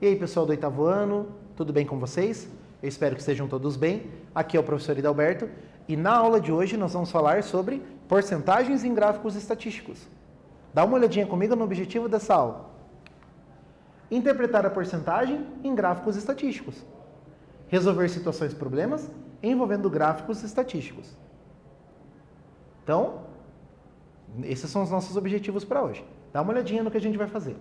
E aí, pessoal do oitavo ano, tudo bem com vocês? Eu espero que estejam todos bem. Aqui é o professor Hidalberto e na aula de hoje nós vamos falar sobre porcentagens em gráficos estatísticos. Dá uma olhadinha comigo no objetivo dessa aula. Interpretar a porcentagem em gráficos estatísticos. Resolver situações e problemas envolvendo gráficos estatísticos. Então, esses são os nossos objetivos para hoje. Dá uma olhadinha no que a gente vai fazer.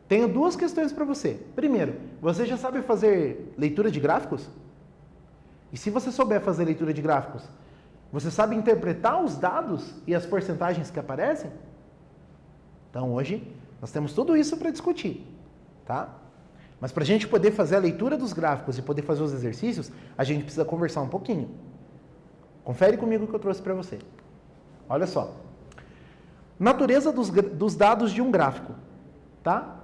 Tenho duas questões para você. Primeiro, você já sabe fazer leitura de gráficos? E se você souber fazer leitura de gráficos, você sabe interpretar os dados e as porcentagens que aparecem? Então, hoje, nós temos tudo isso para discutir, tá? Mas para a gente poder fazer a leitura dos gráficos e poder fazer os exercícios, a gente precisa conversar um pouquinho. Confere comigo o que eu trouxe para você. Olha só. Natureza dos dados de um gráfico, tá?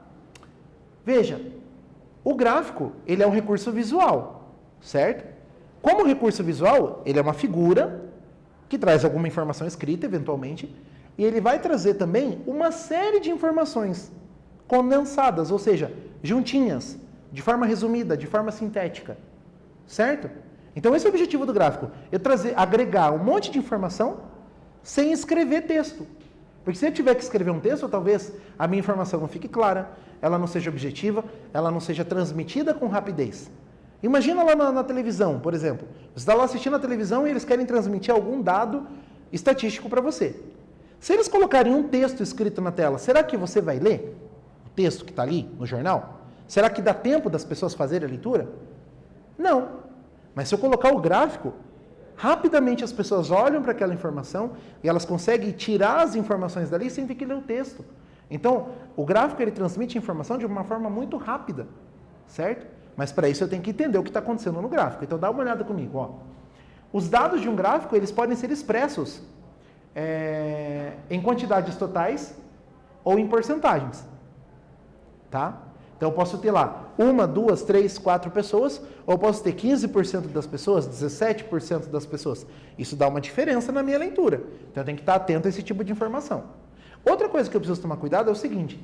Veja, o gráfico, ele é um recurso visual, certo? Como recurso visual, ele é uma figura que traz alguma informação escrita, eventualmente, e ele vai trazer também uma série de informações condensadas, ou seja, juntinhas, de forma resumida, de forma sintética, certo? Então esse é o objetivo do gráfico, agregar um monte de informação sem escrever texto. Porque se eu tiver que escrever um texto, talvez a minha informação não fique clara, ela não seja objetiva, ela não seja transmitida com rapidez. Imagina lá na televisão, por exemplo. Você está lá assistindo a televisão e eles querem transmitir algum dado estatístico para você. Se eles colocarem um texto escrito na tela, será que você vai ler o texto que está ali no jornal? Será que dá tempo das pessoas fazerem a leitura? Não. Mas se eu colocar o gráfico, rapidamente as pessoas olham para aquela informação e elas conseguem tirar as informações dali sem ter que ler o texto. Então, o gráfico ele transmite informação de uma forma muito rápida, certo? Mas para isso eu tenho que entender o que está acontecendo no gráfico. Então, dá uma olhada comigo. Ó. Os dados de um gráfico eles podem ser expressos em quantidades totais ou em porcentagens. Tá? Então, eu posso ter lá 1, 2, 3, 4 pessoas, ou eu posso ter 15% das pessoas, 17% das pessoas. Isso dá uma diferença na minha leitura. Então, eu tenho que estar atento a esse tipo de informação. Outra coisa que eu preciso tomar cuidado é o seguinte.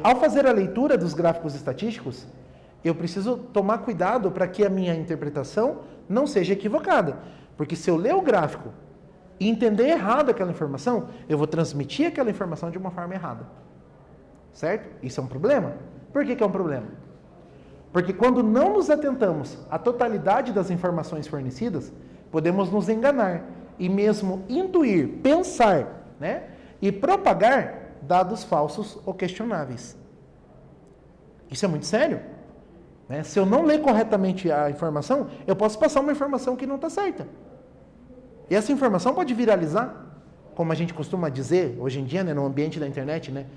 Ao fazer a leitura dos gráficos estatísticos, eu preciso tomar cuidado para que a minha interpretação não seja equivocada. Porque se eu ler o gráfico e entender errado aquela informação, eu vou transmitir aquela informação de uma forma errada. Certo? Isso é um problema. Por que é um problema? Porque quando não nos atentamos à totalidade das informações fornecidas, podemos nos enganar e mesmo intuir, pensar, né? E propagar dados falsos ou questionáveis. Isso é muito sério. Né? Se eu não ler corretamente a informação, eu posso passar uma informação que não está certa. E essa informação pode viralizar, como a gente costuma dizer hoje em dia, né, no ambiente da internet, né?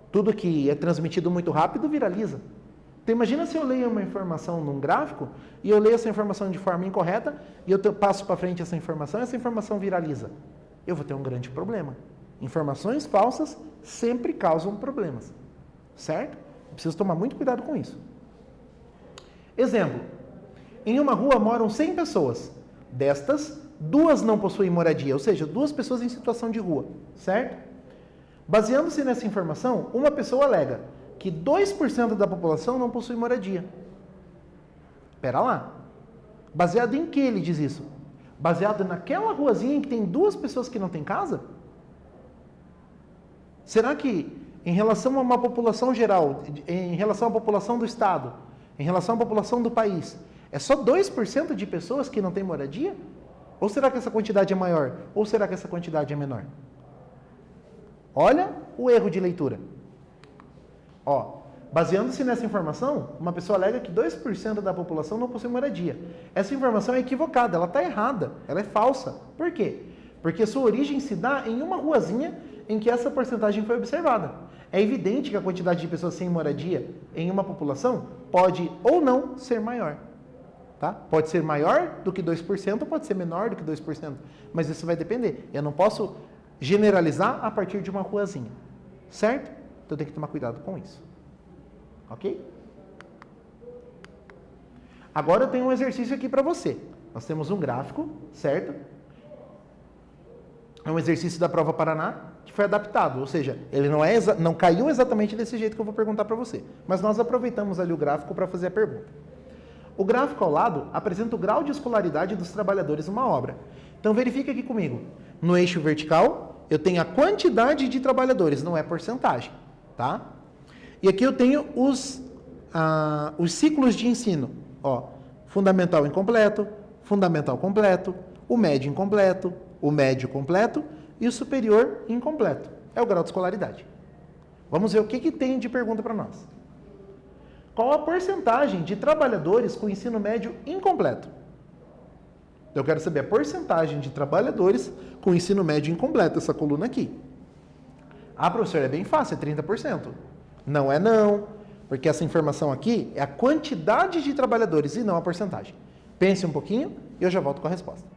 Tudo que é transmitido muito rápido viraliza. Então imagina se eu leio uma informação num gráfico e eu leio essa informação de forma incorreta e eu passo para frente essa informação viraliza. Eu vou ter um grande problema. Informações falsas sempre causam problemas. Certo? Eu preciso tomar muito cuidado com isso. Exemplo. Em uma rua moram 100 pessoas. Destas, 2 não possuem moradia, ou seja, 2 pessoas em situação de rua. Certo? Baseando-se nessa informação, uma pessoa alega que 2% da população não possui moradia. Espera lá. Baseado em que ele diz isso? Baseado naquela ruazinha em que tem 2 pessoas que não têm casa? Será que, em relação a uma população geral, em relação à população do Estado, em relação à população do país, é só 2% de pessoas que não têm moradia? Ou será que essa quantidade é maior? Ou será que essa quantidade é menor? Olha o erro de leitura. Ó, baseando-se nessa informação, uma pessoa alega que 2% da população não possui moradia. Essa informação é equivocada, ela está errada, ela é falsa. Por quê? Porque sua origem se dá em uma ruazinha em que essa porcentagem foi observada. É evidente que a quantidade de pessoas sem moradia em uma população pode ou não ser maior. Tá? Pode ser maior do que 2%, pode ser menor do que 2%. Mas isso vai depender. Eu não posso generalizar a partir de uma ruazinha. Certo? Então eu tenho que tomar cuidado com isso. Ok? Agora eu tenho um exercício aqui para você. Nós temos um gráfico, certo? É um exercício da Prova Paraná, que foi adaptado, ou seja, ele não caiu exatamente desse jeito que eu vou perguntar para você. Mas nós aproveitamos ali o gráfico para fazer a pergunta. O gráfico ao lado apresenta o grau de escolaridade dos trabalhadores numa obra. Então verifica aqui comigo. No eixo vertical, eu tenho a quantidade de trabalhadores, não é porcentagem, tá? E aqui eu tenho os ciclos de ensino. Ó, fundamental incompleto, fundamental completo, o médio incompleto, o médio completo e o superior incompleto. É o grau de escolaridade. Vamos ver o que tem de pergunta para nós. Qual a porcentagem de trabalhadores com ensino médio incompleto? Eu quero saber a porcentagem de trabalhadores com ensino médio incompleto, essa coluna aqui. Ah, professor, é bem fácil, é 30%. Não é não, porque essa informação aqui é a quantidade de trabalhadores e não a porcentagem. Pense um pouquinho e eu já volto com a resposta.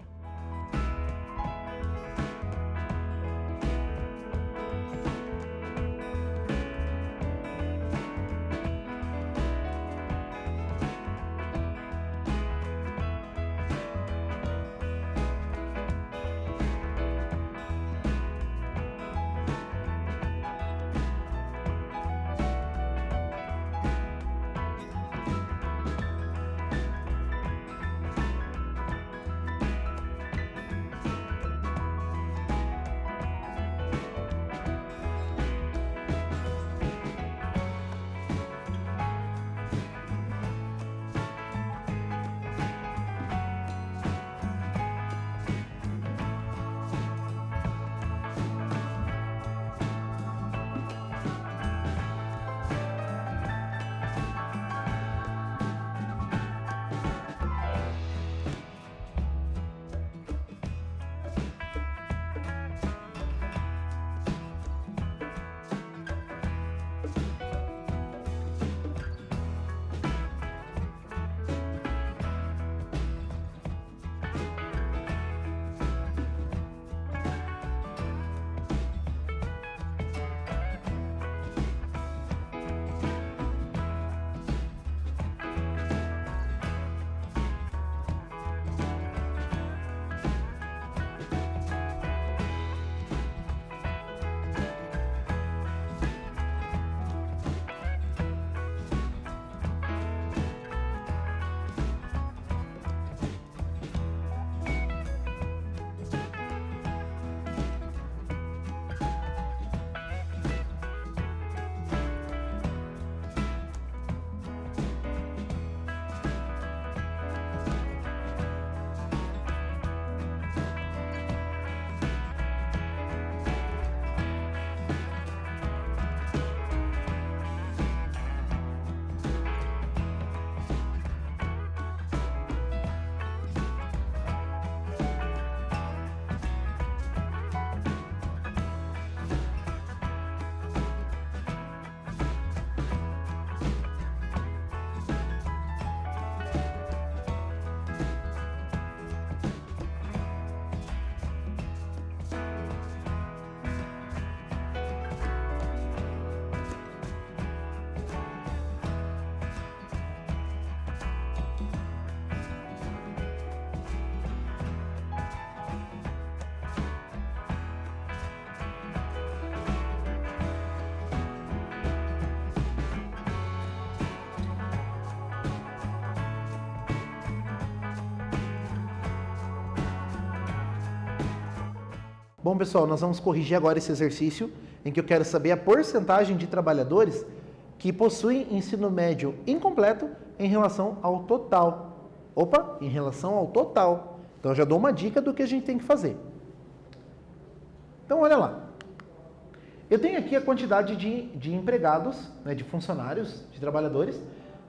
Bom, pessoal, nós vamos corrigir agora esse exercício em que eu quero saber a porcentagem de trabalhadores que possuem ensino médio incompleto em relação ao total. Opa, em relação ao total. Então, eu já dou uma dica do que a gente tem que fazer. Então, olha lá. Eu tenho aqui a quantidade de empregados, né, de funcionários, de trabalhadores,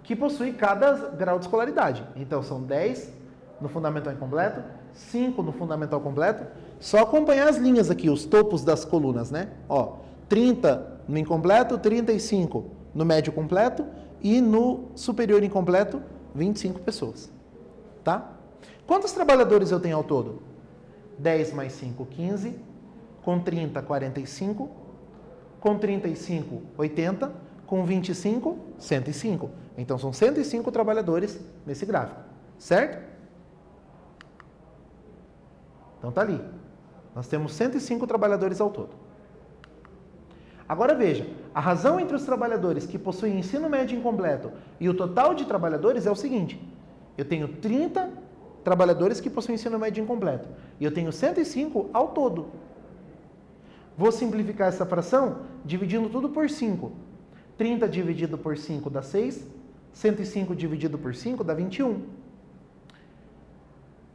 que possuem cada grau de escolaridade. Então, são 10 no fundamental incompleto, 5 no fundamental completo. Só acompanhar as linhas aqui, os topos das colunas, né? Ó, 30 no incompleto, 35 no médio completo e no superior incompleto, 25 pessoas. Tá? Quantos trabalhadores eu tenho ao todo? 10 mais 5, 15. Com 30, 45. Com 35, 80. Com 25, 105. Então, são 105 trabalhadores nesse gráfico. Certo? Então, tá ali. Nós temos 105 trabalhadores ao todo. Agora veja, a razão entre os trabalhadores que possuem ensino médio incompleto e o total de trabalhadores é o seguinte: eu tenho 30 trabalhadores que possuem ensino médio incompleto e eu tenho 105 ao todo. Vou simplificar essa fração dividindo tudo por 5. 30 dividido por 5 dá 6, 105 dividido por 5 dá 21.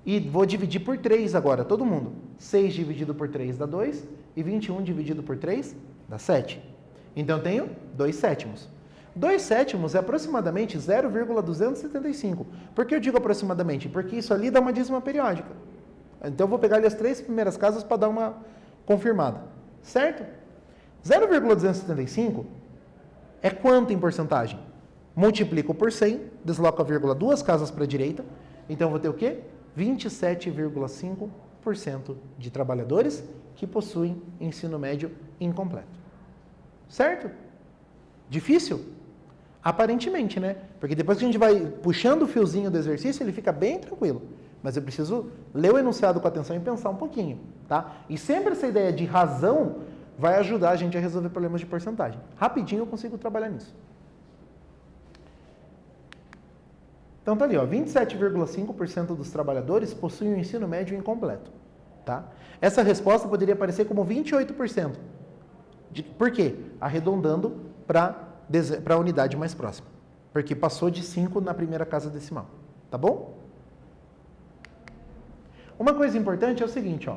E vou dividir por 3 agora, todo mundo. 6 dividido por 3 dá 2 e 21 dividido por 3 dá 7. Então eu tenho 2 sétimos. 2 sétimos é aproximadamente 0,275. Por que eu digo aproximadamente? Porque isso ali dá uma dízima periódica. Então eu vou pegar ali as 3 primeiras casas para dar uma confirmada. Certo? 0,275 é quanto em porcentagem? Multiplico por 100, desloco a vírgula 2 casas para a direita. Então eu vou ter o quê? 27,5% de trabalhadores que possuem ensino médio incompleto. Certo? Difícil? Aparentemente, né? Porque depois que a gente vai puxando o fiozinho do exercício, ele fica bem tranquilo. Mas eu preciso ler o enunciado com atenção e pensar um pouquinho, tá? E sempre essa ideia de razão vai ajudar a gente a resolver problemas de porcentagem. Rapidinho eu consigo trabalhar nisso. Então tá ali, ó, 27,5% dos trabalhadores possuem o ensino médio incompleto, tá? Essa resposta poderia aparecer como 28%. Por quê? Arredondando para a unidade mais próxima. Porque passou de 5 na primeira casa decimal, tá bom? Uma coisa importante é o seguinte, ó.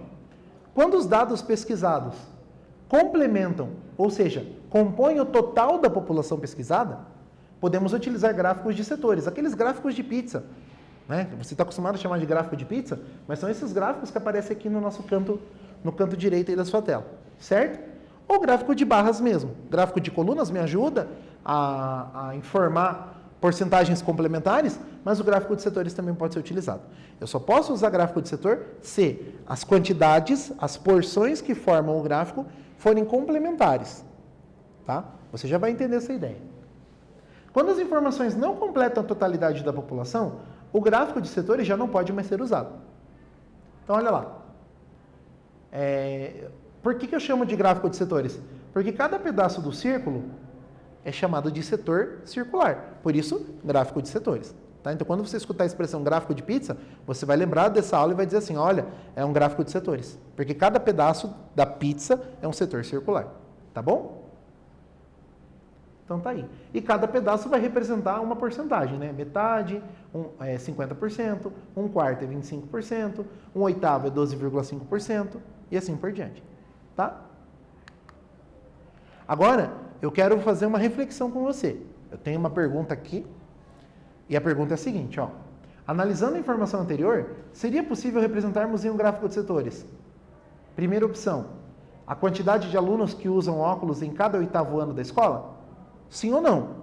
Quando os dados pesquisados complementam, ou seja, compõem o total da população pesquisada, podemos utilizar gráficos de setores, aqueles gráficos de pizza, né? Você está acostumado a chamar de gráfico de pizza, mas são esses gráficos que aparecem aqui no nosso canto, no canto direito aí da sua tela, certo? Ou gráfico de barras mesmo. Gráfico de colunas me ajuda a informar porcentagens complementares, mas o gráfico de setores também pode ser utilizado. Eu só posso usar gráfico de setor se as quantidades, as porções que formam o gráfico forem complementares, tá? Você já vai entender essa ideia. Quando as informações não completam a totalidade da população, o gráfico de setores já não pode mais ser usado. Então, olha lá. Por que eu chamo de gráfico de setores? Porque cada pedaço do círculo é chamado de setor circular. Por isso, gráfico de setores. Tá? Então, quando você escutar a expressão gráfico de pizza, você vai lembrar dessa aula e vai dizer assim, olha, é um gráfico de setores. Porque cada pedaço da pizza é um setor circular. Tá bom? Então, tá aí. E cada pedaço vai representar uma porcentagem, né? Metade é 50%, um quarto é 25%, um oitavo é 12,5% e assim por diante. Tá? Agora, eu quero fazer uma reflexão com você. Eu tenho uma pergunta aqui, e a pergunta é a seguinte, ó. Analisando a informação anterior, seria possível representarmos em um gráfico de setores? Primeira opção, a quantidade de alunos que usam óculos em cada 8º ano da escola? Sim ou não?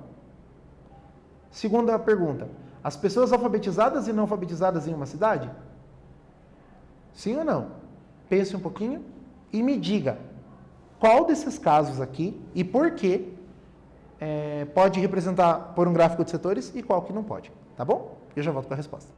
Segunda pergunta, as pessoas alfabetizadas e não alfabetizadas em uma cidade? Sim ou não? Pense um pouquinho e me diga qual desses casos aqui e por que pode representar por um gráfico de setores e qual que não pode, tá bom? Eu já volto com a resposta.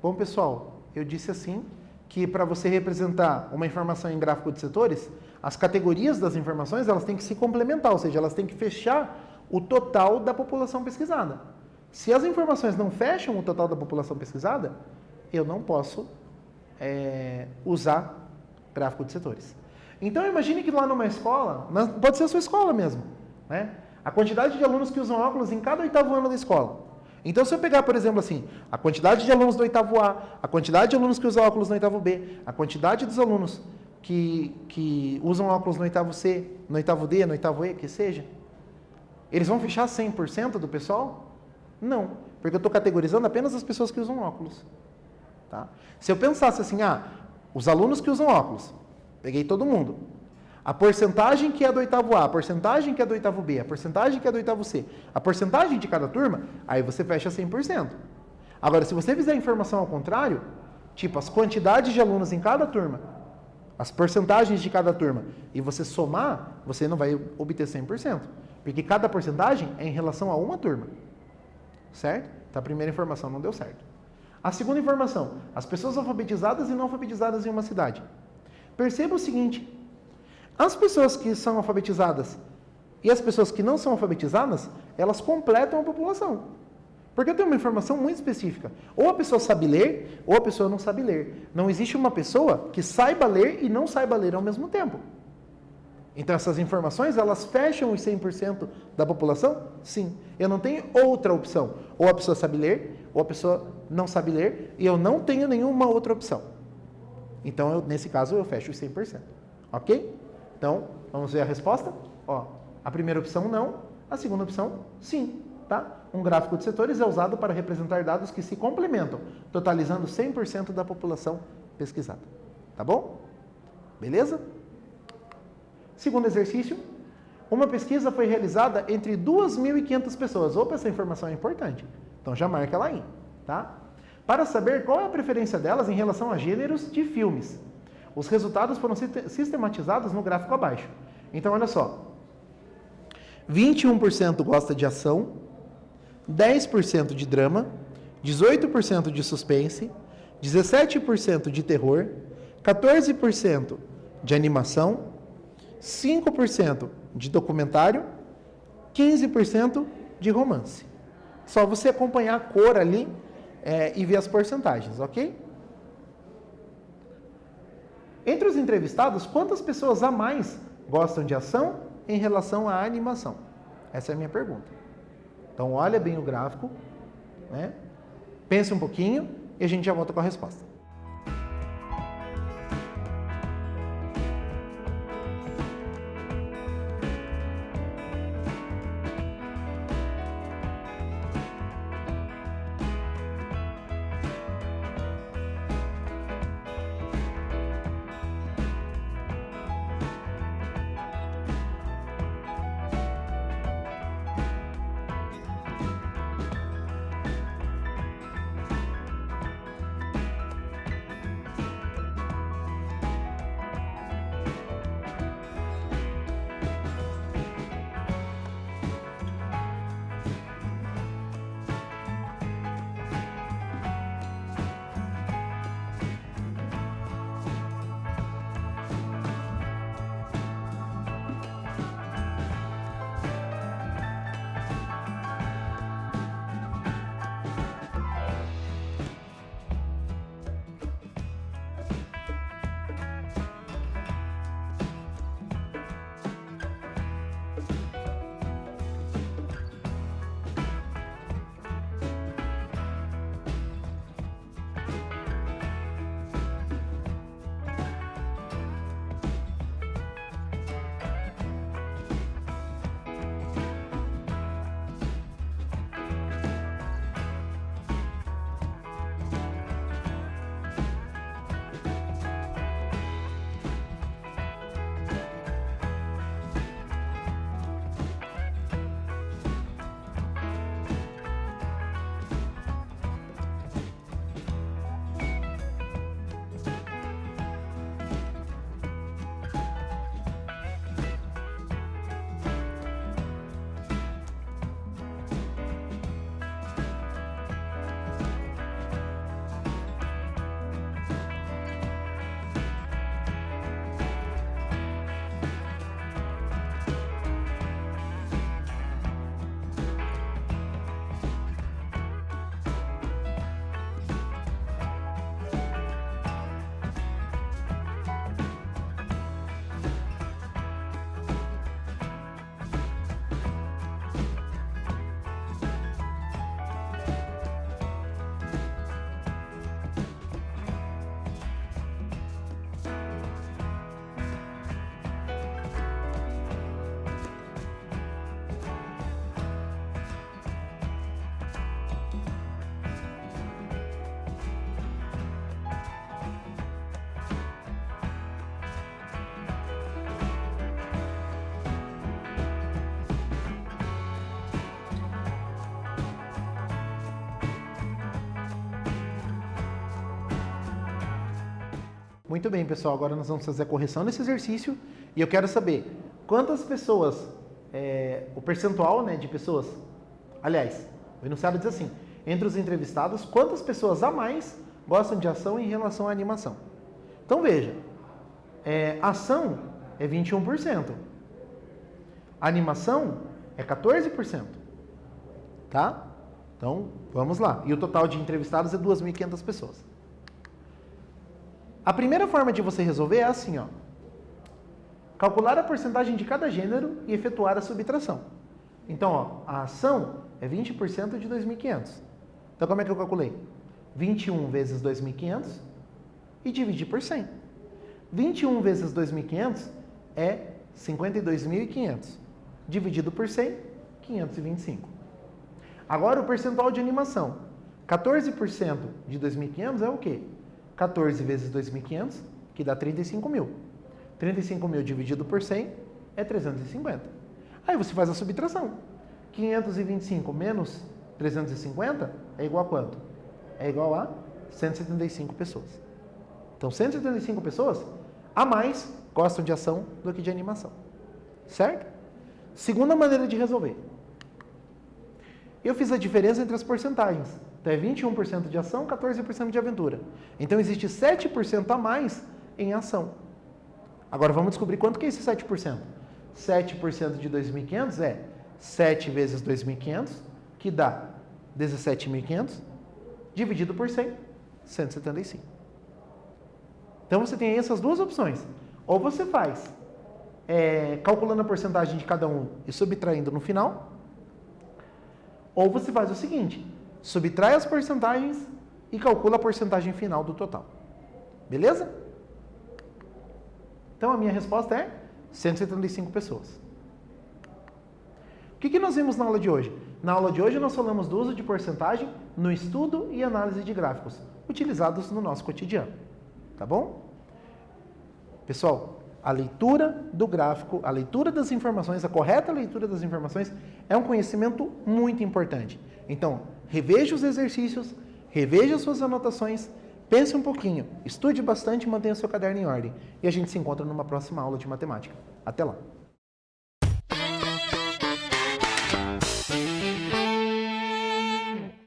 Bom, pessoal, eu disse assim que para você representar uma informação em gráfico de setores, as categorias das informações elas têm que se complementar, ou seja, elas têm que fechar o total da população pesquisada. Se as informações não fecham o total da população pesquisada, eu não posso usar gráfico de setores. Então imagine que lá numa escola, pode ser a sua escola mesmo, né? A quantidade de alunos que usam óculos em cada 8º ano da escola. Então se eu pegar, por exemplo, assim, a quantidade de alunos do 8º A, a quantidade de alunos que usam óculos no 8º B, a quantidade dos alunos que usam óculos no 8º C, no 8º D, no 8º E, que seja, eles vão fechar 100% do pessoal? Não, porque eu estou categorizando apenas as pessoas que usam óculos. Tá? Se eu pensasse assim, os alunos que usam óculos, peguei todo mundo. A porcentagem que é do 8º A, a porcentagem que é do 8º B, a porcentagem que é do 8º C, a porcentagem de cada turma, aí você fecha 100%. Agora, se você fizer a informação ao contrário, tipo as quantidades de alunos em cada turma, as porcentagens de cada turma, e você somar, você não vai obter 100%. Porque cada porcentagem é em relação a uma turma. Certo? Então a primeira informação não deu certo. A segunda informação, as pessoas alfabetizadas e não alfabetizadas em uma cidade. Perceba o seguinte, as pessoas que são alfabetizadas e as pessoas que não são alfabetizadas, elas completam a população. Porque eu tenho uma informação muito específica. Ou a pessoa sabe ler, ou a pessoa não sabe ler. Não existe uma pessoa que saiba ler e não saiba ler ao mesmo tempo. Então essas informações, elas fecham os 100% da população? Sim. Eu não tenho outra opção. Ou a pessoa sabe ler, ou a pessoa não sabe ler, e eu não tenho nenhuma outra opção. Então, nesse caso, eu fecho os 100%. Ok? Então, vamos ver a resposta? A primeira opção, não. A segunda opção, sim. Tá? Um gráfico de setores é usado para representar dados que se complementam, totalizando 100% da população pesquisada. Tá bom? Beleza? Segundo exercício, uma pesquisa foi realizada entre 2.500 pessoas. Opa, essa informação é importante. Então já marca ela aí, tá? Para saber qual é a preferência delas em relação a gêneros de filmes. Os resultados foram sistematizados no gráfico abaixo. Então olha só. 21% gosta de ação, 10% de drama, 18% de suspense, 17% de terror, 14% de animação, 5% de documentário, 15% de romance. Só você acompanhar a cor ali e ver as porcentagens, ok? Entre os entrevistados, quantas pessoas a mais gostam de ação em relação à animação? Essa é a minha pergunta. Então, olha bem o gráfico, né? Pense um pouquinho e a gente já volta com a resposta. Muito bem, pessoal. Agora nós vamos fazer a correção desse exercício e eu quero saber quantas pessoas, o percentual, né, de pessoas, aliás, o enunciado diz assim, entre os entrevistados, quantas pessoas a mais gostam de ação em relação à animação? Então veja, ação é 21%, animação é 14%, tá? Então, vamos lá. E o total de entrevistados é 2.500 pessoas. A primeira forma de você resolver é assim, ó. Calcular a porcentagem de cada gênero e efetuar a subtração. Então, ó, a ação é 20% de 2.500. Então, como é que eu calculei? 21 vezes 2.500 e dividir por 100. 21 vezes 2.500 é 52.500. Dividido por 100, 525. Agora, o percentual de animação. 14% de 2.500 é o quê? 14 vezes 2.500, que dá 35.000. 35.000 dividido por 100 é 350. Aí você faz a subtração. 525 menos 350 é igual a quanto? É igual a 175 pessoas. Então, 175 pessoas a mais gostam de ação do que de animação. Certo? Segunda maneira de resolver. Eu fiz a diferença entre as porcentagens. Então, é 21% de ação, 14% de aventura. Então, existe 7% a mais em ação. Agora, vamos descobrir quanto que é esse 7%. 7% de 2.500 é 7 vezes 2.500, que dá 17.500, dividido por 100, 175. Então, você tem aí essas duas opções. Ou você faz calculando a porcentagem de cada um e subtraindo no final, ou você faz o seguinte, subtrai as porcentagens e calcula a porcentagem final do total. Beleza? Então, a minha resposta é 175 pessoas. O que nós vimos na aula de hoje? Na aula de hoje, nós falamos do uso de porcentagem no estudo e análise de gráficos, utilizados no nosso cotidiano. Tá bom? Pessoal, a leitura do gráfico, a leitura das informações, a correta leitura das informações é um conhecimento muito importante. Então, reveja os exercícios, reveja as suas anotações, pense um pouquinho, estude bastante e mantenha o seu caderno em ordem. E a gente se encontra numa próxima aula de matemática. Até lá!